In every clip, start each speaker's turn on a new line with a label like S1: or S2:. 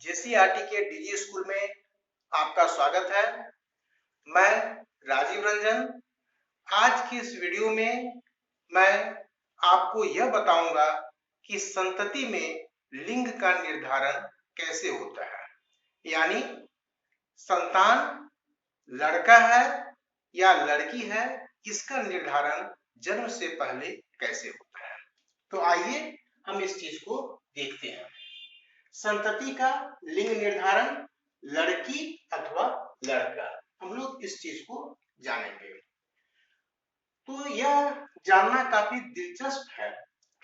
S1: JCERT के DG school में आपका स्वागत है। मैं राजीव रंजन। आज की इस वीडियो में मैं आपको यह बताऊंगा कि संतति में लिंग का निर्धारण कैसे होता है, यानी संतान लड़का है या लड़की है, इसका निर्धारण जन्म से पहले कैसे होता है। तो आइए हम इस चीज को देखते हैं। संतति का लिंग निर्धारण लड़की अथवा लड़का, हम लोग इस चीज को जानेंगे। तो यह जानना काफी दिलचस्प है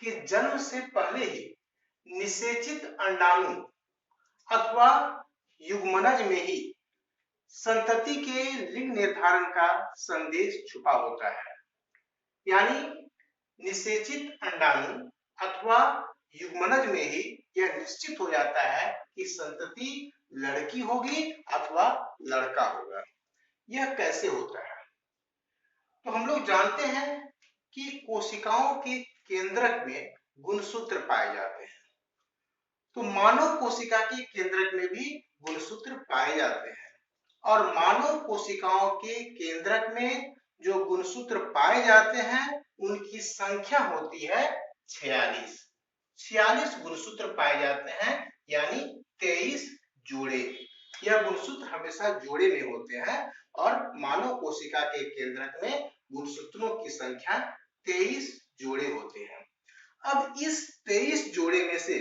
S1: कि जन्म से पहले ही निषेचित अंडाणु अथवा युग्मनज में ही संतति के लिंग निर्धारण का संदेश छुपा होता है। यानी निषेचित अंडाणु अथवा युग्मनज में ही यह निश्चित हो जाता है कि संतति लड़की होगी अथवा लड़का होगा। यह कैसे होता है? तो हम लोग जानते हैं कि कोशिकाओं के केंद्रक में गुणसूत्र पाए जाते हैं। तो मानव कोशिका के केंद्रक में भी गुणसूत्र पाए जाते हैं और मानव कोशिकाओं के केंद्रक में जो गुणसूत्र पाए जाते हैं उनकी संख्या होती है 46 गुणसूत्र पाए जाते हैं, यानी 23 जोड़े। यह गुणसूत्र हमेशा जोड़े में होते हैं और मानव कोशिका के केंद्रक में गुणसूत्रों की संख्या 23 जोड़े होते हैं। अब इस 23 जोड़े में से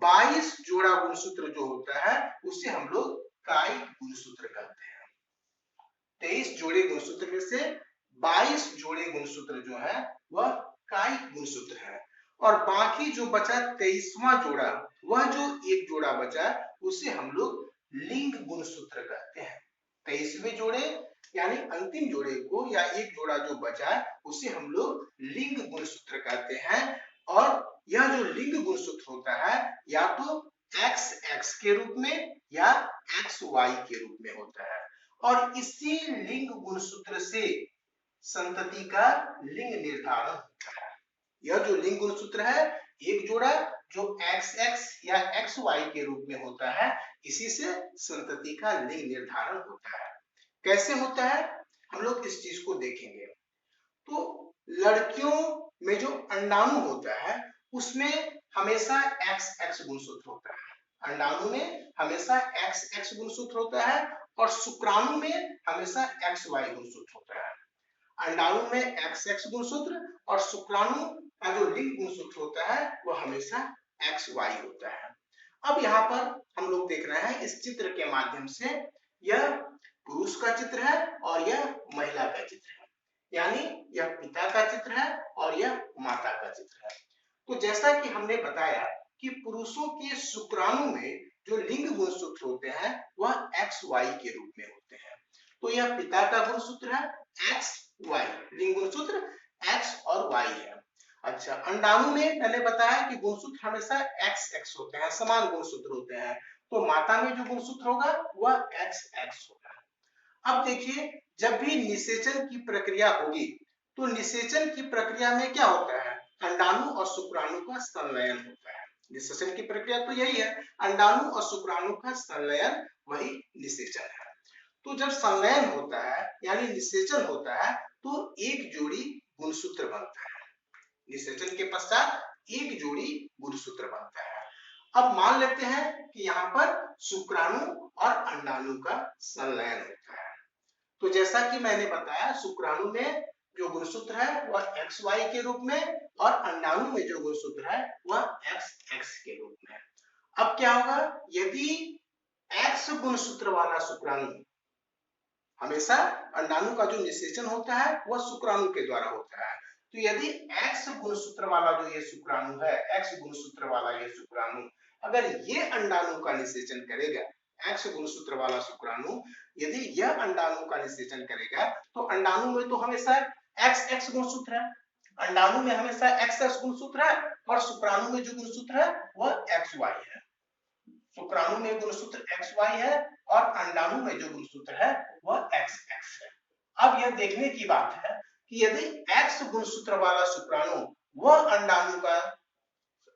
S1: 22 जोड़ा गुणसूत्र जो होता है उसे हम लोग कायिक गुणसूत्र कहते हैं। 23 जोड़े गुणसूत्र में से 22 जोड़े गुणसूत्र जो है वह कायिक गुणसूत्र है और बाकी जो बचा 23वां जोड़ा, वह जो एक जोड़ा बचा उसे हम लोग लिंग गुणसूत्र कहते हैं। 23वें जोड़े यानी अंतिम जोड़े को या एक जोड़ा जो बचा उसे हम लोग लिंग गुणसूत्र कहते हैं। और यह जो लिंग गुणसूत्र होता है या तो XX के रूप में या XY के रूप में होता है और इसी लिंग गुणसूत्र से संतति का लिंग निर्धारण होता है। यह जो लिंग गुणसूत्र है, एक जोड़ा जो XX या XY के रूप में होता है, इसी से संतति का लिंग निर्धारण होता है। कैसे होता है हम लोग इस चीज को देखेंगे। तो लड़कियों में जो अंडाणु होता है उसमें हमेशा XX गुणसूत्र होता है। अंडाणु में हमेशा XX गुणसूत्र होता है और शुक्राणु में हमेशा XY गुणसूत्र होता है। अंडाणु में XX गुणसूत्र और शुक्राणु का जो लिंग गुणसूत्र होता है वह हमेशा XY होता है। अब यहाँ पर हम लोग देख रहे हैं इस चित्र के माध्यम से, यह पुरुष का चित्र है और यह महिला का चित्र है, यानी यह पिता का चित्र है और यह माता का चित्र है। तो जैसा कि हमने बताया कि पुरुषों के शुक्राणु में जो लिंग गुणसूत्र होते हैं वह XY के रूप में होते हैं। तो यह पिता का गुणसूत्र है XY, लिंग गुणसूत्र X और Y है। अच्छा, अंडाणु में मैंने बताया कि गुणसूत्र हमेशा XX होते हैं, समान गुणसूत्र होते हैं। तो माता में जो गुणसूत्र होगा वह XX होगा। अब देखिए, जब भी निषेचन की प्रक्रिया होगी तो निषेचन की प्रक्रिया में क्या होता है, अंडाणु और शुक्राणु का संलयन होता है। निषेचन की प्रक्रिया तो यही है, अंडाणु और शुक्राणु का संलयन वही निषेचन है। तो जब संलयन होता है यानी निषेचन होता है तो एक जोड़ी गुणसूत्र बनता है। निषेचन के पश्चात एक जोड़ी गुणसूत्र बनता है। अब मान लेते हैं कि यहाँ पर शुक्राणु और अंडाणु का संलयन होता है। तो जैसा कि मैंने बताया, शुक्राणु में जो गुणसूत्र है वह XY के रूप में और अंडाणु में जो गुणसूत्र है वह XX के रूप में। अब क्या होगा, यदि X गुणसूत्र वाला शुक्राणु, हमेशा अंडाणु का जो निषेचन होता है वह शुक्राणु के द्वारा होता है, तो यदि X गुणसूत्र वाला जो ये शुक्राणु है, X गुणसूत्र वाला ये शुक्राणु अगर ये अंडाणु का निषेचन करेगा, X गुणसूत्र वाला शुक्राणु यदि यह अंडाणु का निषेचन करेगा तो अंडाणु में तो हमेशा XX गुणसूत्र है, अंडाणु में हमेशा XX गुणसूत्र है और शुक्राणु में जो गुणसूत्र है वह XY है। शुक्राणु में गुणसूत्र XY है और अंडाणु में जो गुणसूत्र है वह XX है। अब यह देखने की बात है कि यदि X गुणसूत्र वाला शुक्राणु वह अंडाणु का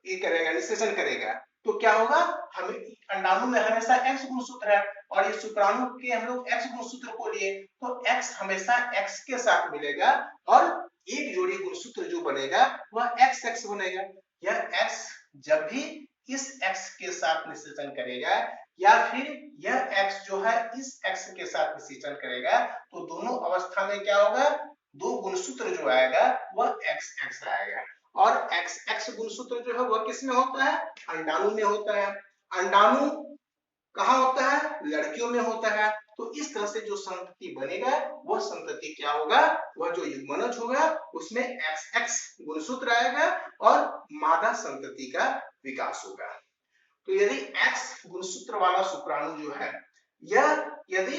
S1: ये करेगा, निषेचन करेगा, तो क्या होगा, हमें अंडाणु में हमेशा x गुणसूत्र है और ये शुक्राणु के हम लोग x गुणसूत्र को लिए तो x हमेशा x के साथ मिलेगा और एक जोड़ी गुणसूत्र जो बनेगा वह x बनेगा। यह x जब भी इस x के साथ निषेचन करेगा या फिर यह x जो है इस x के साथ निषेचन करेगा तो दोनों अवस्था में क्या होगा, दो गुणसूत्र जो आएगा वह x आएगा। और x गुणसूत्र जो है वह किस में होता है, अंडाणु में होता है। अंडाणु कहाँ होता है, लड़कियों में होता है। तो इस तरह से जो संतति बनेगा वह संतति क्या होगा, वह जो युग्मनज होगा उसमें XX गुणसूत्र आएगा और मादा संतति का विकास होगा। तो यदि X गुणसूत्र वाला शुक्राणु जो है यह यदि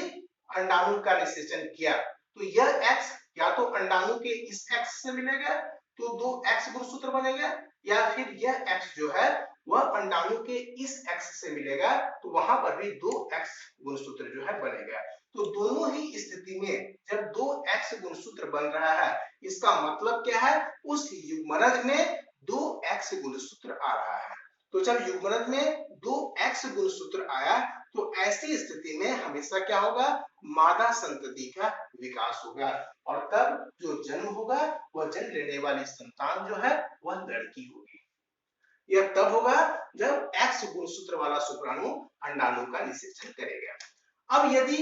S1: अंडाणु का निषेचन किया तो यह X या तो अंडाणु के इस X से मिलेगा तो दो X गुणसूत्र बनेगा या फिर यह X जो है वह अंडाणु के इस X से मिलेगा तो वहां पर भी दो X गुणसूत्र जो है बनेगा। तो दोनों ही स्थिति में जब दो X गुणसूत्र बन रहा है इसका मतलब क्या है, उस युग्मनज में दो X गुणसूत्र आ रहा है। तो जब युग्मनज में दो X गुणसूत्र आया तो ऐसी स्थिति में हमेशा क्या होगा, मादा संतति का विकास होगा और तब जो जन्म होगा वह जन्म लेने वाली संतान जो है वह लड़की होगी। यह तब होगा जब X गुणसूत्र वाला शुक्राणु अंडाणु का निषेचन करेगा। अब यदि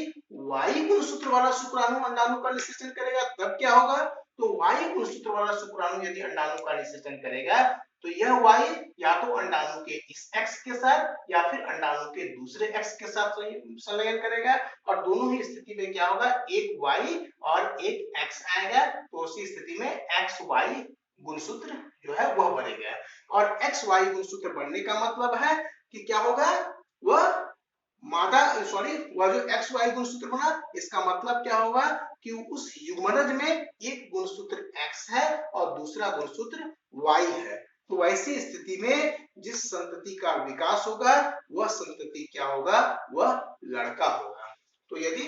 S1: Y गुणसूत्र वाला शुक्राणु अंडाणु का निषेचन करेगा तब क्या होगा, तो Y गुणसूत्र वाला शुक्राणु यदि अंडाणु का निषेचन करेगा तो यह Y या तो अंडाणु के इस X के साथ या फिर अंडाणु के दूसरे X के साथ संलयन करेगा और दोनों ही स्थिति में क्या होगा, एक Y और एक X आएगा। तो उसी स्थिति में XY गुणसूत्र जो है वह बनेगा और XY गुणसूत्र बनने का मतलब है कि क्या होगा, वह मादा वह जो XY गुणसूत्र बना इसका मतलब क्या होगा कि उस युग्मनज में एक गुणसूत्र X है और दूसरा गुणसूत्र Y है। तो वैसी स्थिति में जिस संतति का विकास होगा वह संतति क्या होगा, वह लड़का होगा। तो यदि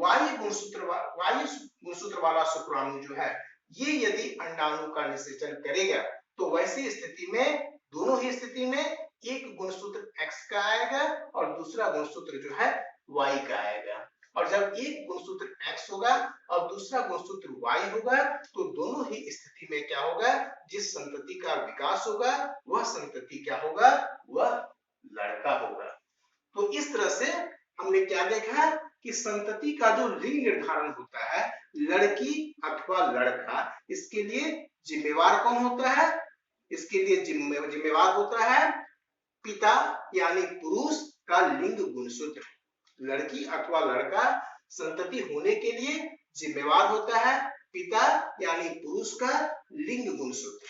S1: Y गुणसूत्र वाला शुक्राणु जो है ये यदि अंडाणु का निषेचन करेगा तो वैसी स्थिति में दोनों ही स्थिति में एक गुणसूत्र X का आएगा और दूसरा गुणसूत्र जो है Y का आएगा। और जब एक गुणसूत्र X होगा और दूसरा गुणसूत्र Y होगा तो दोनों ही स्थिति में क्या होगा, जिस संतति का विकास होगा वह संतति क्या होगा, वह लड़का होगा। तो इस तरह से हमने क्या देखा कि संतति का जो लिंग निर्धारण होता है लड़की अथवा लड़का, इसके लिए जिम्मेवार कौन होता है, इसके लिए जिम्मेवार होता है पिता यानी पुरुष का लिंग गुणसूत्र। लड़की अथवा लड़का संतति होने के लिए जिम्मेवार होता है पिता यानी पुरुष का लिंग गुणसूत्र।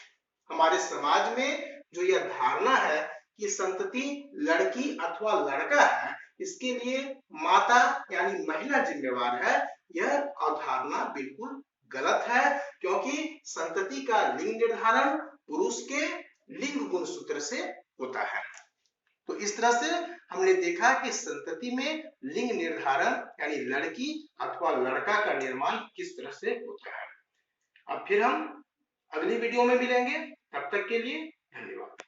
S1: हमारे समाज में जो यह धारणा है कि संतति लड़की अथवा लड़का है, इसके लिए माता यानी महिला जिम्मेवार है, यह अवधारणा बिल्कुल गलत है क्योंकि संतति का लिंग निर्धारण पुरुष के लिंग गुणसूत्र से होता है। तो इस तरह से हमने देखा कि संतति में लिंग निर्धारण यानी लड़की अथवा लड़का का निर्माण किस तरह से होता है। अब फिर हम अगली वीडियो में मिलेंगे, तब तक के लिए धन्यवाद।